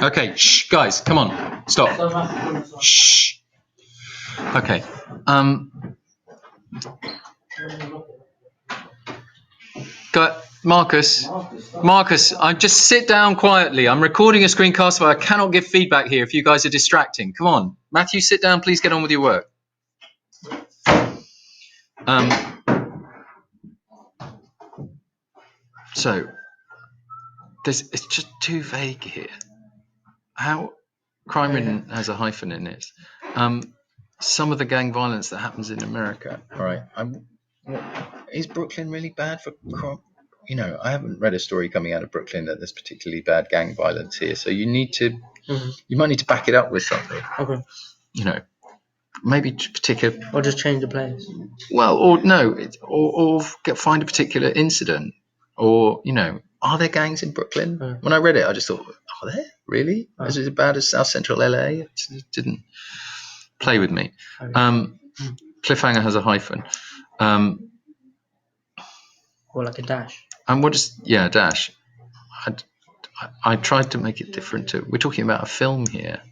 Okay, shh, guys, come on, stop. Shh. Okay. Marcus, just sit down quietly. I'm recording a screencast, but I cannot give feedback here if you guys are distracting. Come on, Matthew, sit down. Please get on with your work. So, it's just too vague here. How crime ridden has a hyphen in it. Some of the gang violence that happens in America. All right. Is Brooklyn really bad for crime? You know, I haven't read a story coming out of Brooklyn that there's particularly bad gang violence here. So you need to, you might need to back it up with something. Okay. You know, maybe particular. Or just change the place. Well, or no, or find a particular incident, or you know, are there gangs in Brooklyn? When I read it, I just thought, are there really? Is it as bad as South Central LA? It didn't play with me. Cliffhanger has a hyphen. Or like a dash. And what is dash? I tried to make it different. We're talking about a film here.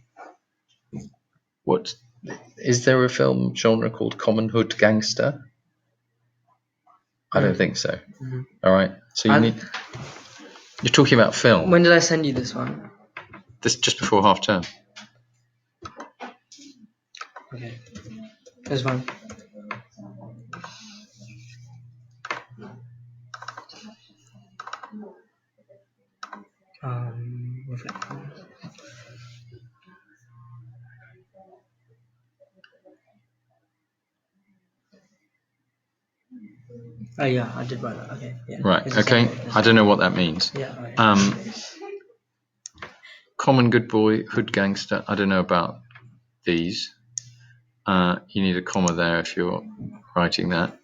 What is there a film genre called Common Hood Gangster? I don't think so. All right. So you're talking about film. When did I send you this one? This just before half term. Okay. This one. Oh yeah, I did write that. Okay. Yeah. Right. Okay. I don't know what that means. Yeah. Right. Common Good Boy, Hood Gangster. I don't know about these. You need a comma there if you're writing that.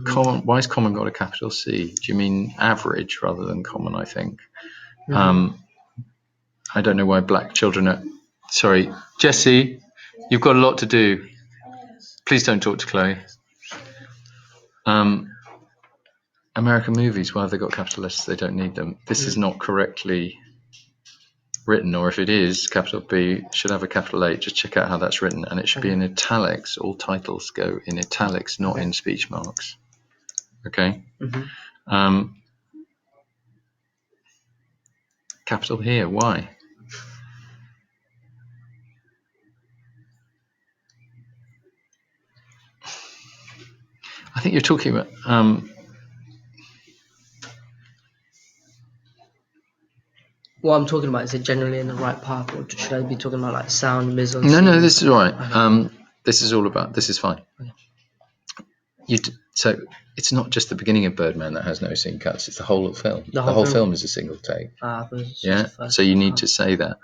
Common. Why has common got a capital C? Do you mean average rather than common? I think. I don't know why black children are. Sorry, Jesse. You've got a lot to do. Please don't talk to Chloe. American movies, why have they got capital S? They don't need them. This is not correctly written, or if it is, capital B should have a capital A. Just check out how that's written, and it should be in italics. All titles go in italics, not in speech marks. Okay. Capital here. Why? I think you're talking about. What I'm talking about, is it generally in the right path, or should I be talking about like sound, mise en No, scene? this is all right. This is all about. This is fine. Okay. So it's not just the beginning of Birdman that has no scene cuts. It's the whole of the film. The whole film is a single take. Yeah. So you need to say that.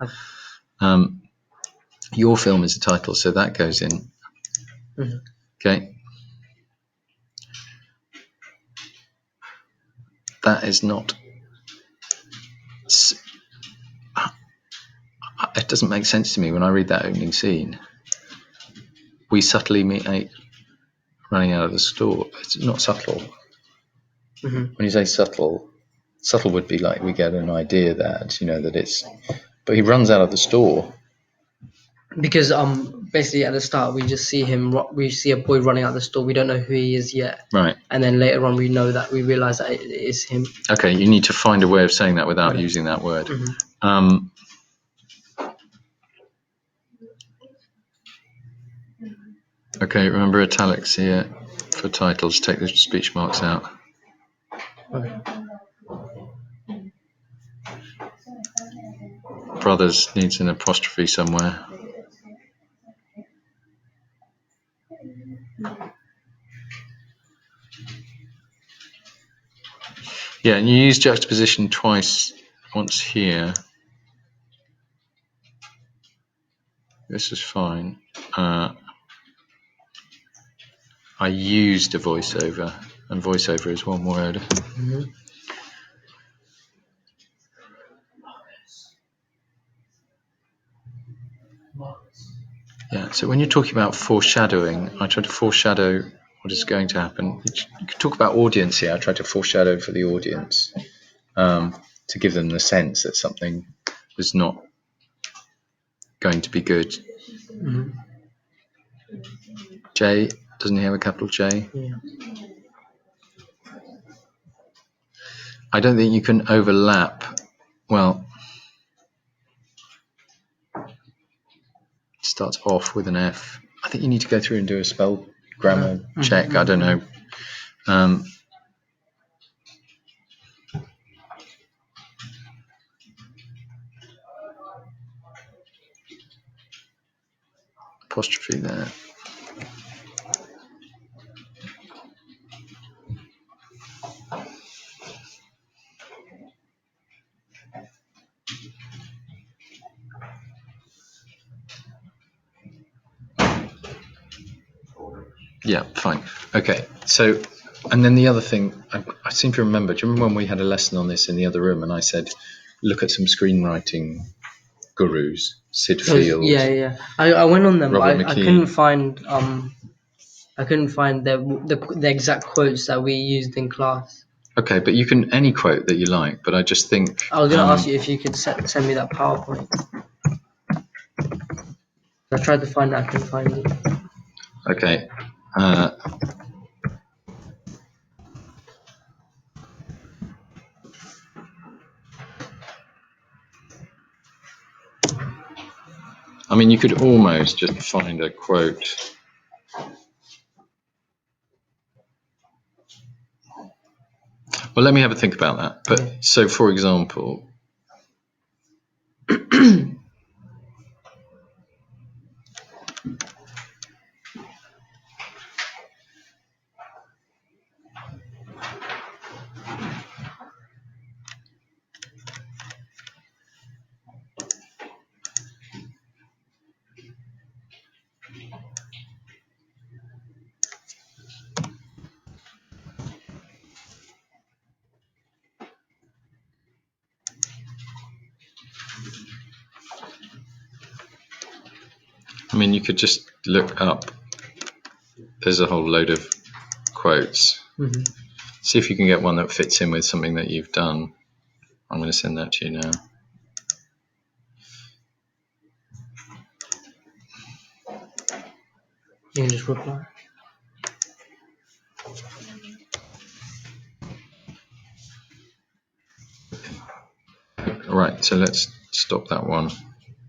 Your film is the title, so that goes in. Okay. That is not. It doesn't make sense to me when I read that opening scene. We subtly meet running out of the store. It's not subtle. When you say subtle would be like we get an idea that, you know, that it's. But he runs out of the store. Because basically at the start we just see him. We see a boy running out of the store. We don't know who he is yet. Right. And then later on we realise that it is him. Okay, you need to find a way of saying that without using that word. Okay, remember italics here for titles. Take the speech marks out. Okay. Brothers needs an apostrophe somewhere. Yeah, and you use juxtaposition twice, once here. This is fine. I used a voiceover, and voiceover is one word. Yeah, so when you're talking about foreshadowing, I try to foreshadow what is going to happen. You can talk about audience here. I try to foreshadow for the audience. to give them the sense that something was not going to be good. Mhm. J, doesn't he have a capital J? Yeah. I don't think you can overlap. Well, it starts off with an F. I think you need to go through and do a spell grammar check. I don't know. Apostrophe there. Yeah, fine. Okay, so, and then the other thing, I seem to remember, do you remember when we had a lesson on this in the other room and I said, look at some screenwriting gurus, Sid Field. Yeah. I went on them, Robert but I McKee. couldn't find the exact quotes that we used in class. Okay, but you can, any quote that you like, but I just think... I was going to ask you if you could send me that PowerPoint. I tried to find it, I couldn't find it. Okay. I mean, you could almost just find a quote. Well, let me have a think about that. But Okay. so, for example, you could just look up. There's a whole load of quotes. Mm-hmm. See if you can get one that fits in with something that you've done. I'm going to send that to you now. You can just reply. Right, so let's stop that one.